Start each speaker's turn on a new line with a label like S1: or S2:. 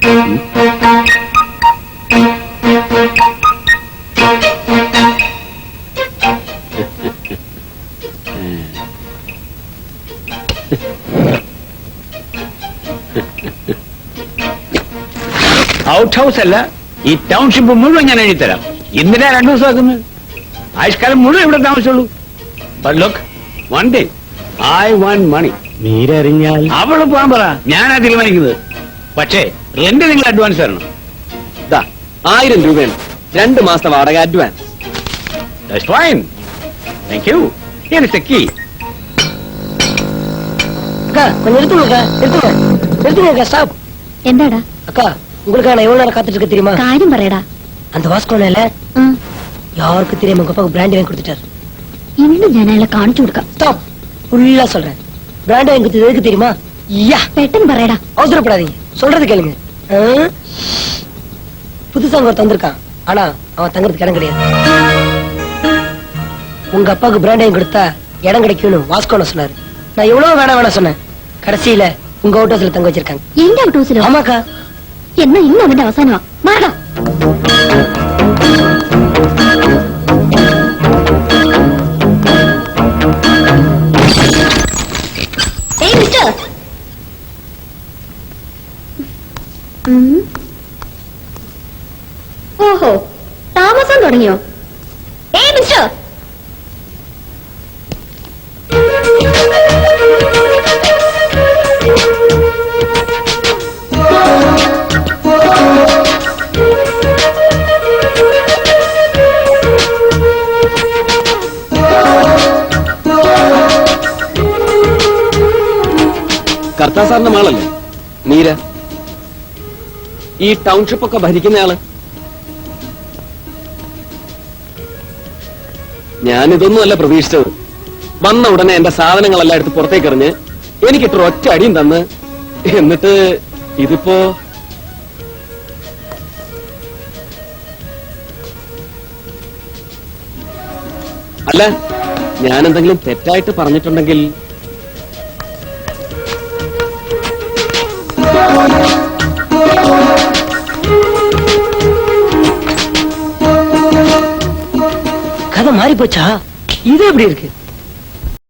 S1: Out house അല്ല, ഈ township മുഴുവൻ ഞാൻ എഴുതിത്തരാം. എന്തിനാ 2 ദിവസം ആക്കുന്നത്? ആയുഷ്കാലം മുഴുവൻ ഇവിടെ താമസിച്ചുള്ളൂ. But look, one day, I want money.
S2: നീരറിഞ്ഞാൽ
S1: അവള് പോകാൻ പറ, ഞാനാ തീരുമാനിക്കുന്നത്. പക്ഷേ റെന്റ് നിങ്ങൾ അഡ്വാൻസ് തരണം.
S2: 1000 രൂപയാണ് 2 മാസത്തെ വാടക advance.
S1: That's fine. Thank you. Here is the key.
S3: அக்கா கொஞ்சம் நிறுத்துங்க ஸ்டாப்.
S4: എന്താടാ?
S3: அக்கா உங்களுக்காக நான் எவ்வளவு நேரம் காத்துட்டு இருக்க தெரியுமா?
S4: കാര്യം പറയടാ.
S3: அந்த வாஸ்கோனால யாருக்கு தெரியாம உங்க அப்பாவுக்கு பிராண்ட் வாங்கி கொடுத்துட்டாரு.
S4: ഇന്ന് ഞാൻ അയാളെ കാണിച്ചു കൊടുക്കാം.
S3: ஸ்டாப். ஃபுல்லா சொல்றேன். பிராண்ட் வாங்கி கொடுத்தது எதுக்கு தெரியுமா? யா
S4: പെട്ടെന്ന് പറയടാ.
S3: அவசரப்படாதீங்க, சொல்றது கேளுங்க. புதுசா ஒரு தந்திருக்கான், ஆனா அவன் தங்கறதுக்கு இடம் கிடையாது. உங்க அப்பாவுக்கு பிராண்ட் வாங்கி கொடுத்தா இடம் கிடைக்கும்னு வாஸ்கோன சொன்னாரு. நான் எவ்வளவு வேணாம் சொன்னேன். கடைசியில உங்க அவுட் ஹவுஸ்ல தங்க வச்சிருக்காங்க.
S4: എന്റെ ഔട്ട് ഹൗസിലോ?
S3: ஆமாக்கா.
S4: എന്നാ ഇന്ന് അവന്റെ അവസാനമാ. മാറാ. ഏയ് മിസ്റ്റർ. ഓഹോ, താമസം തുടങ്ങിയോ? ഏയ് മിസ്റ്റർ.
S2: കർത്താ സാറിന്റെ മകളല്ലേ മീര? ഈ ടൗൺഷിപ്പ് ഒക്കെ ഭരിക്കുന്നയാള്. ഞാനിതൊന്നും അല്ല പ്രതീക്ഷിച്ചത്. വന്ന ഉടനെ എന്റെ സാധനങ്ങളെല്ലാം എടുത്ത് പുറത്തേക്ക് എറിഞ്ഞ് എനിക്കിട്ട് ഒറ്റ അടിയും തന്ന്, എന്നിട്ട് ഇതിപ്പോ അല്ല, ഞാനെന്തെങ്കിലും തെറ്റായിട്ട് പറഞ്ഞിട്ടുണ്ടെങ്കിൽ
S3: கதை மாறி போச்சா? இது எப்படி இருக்கு?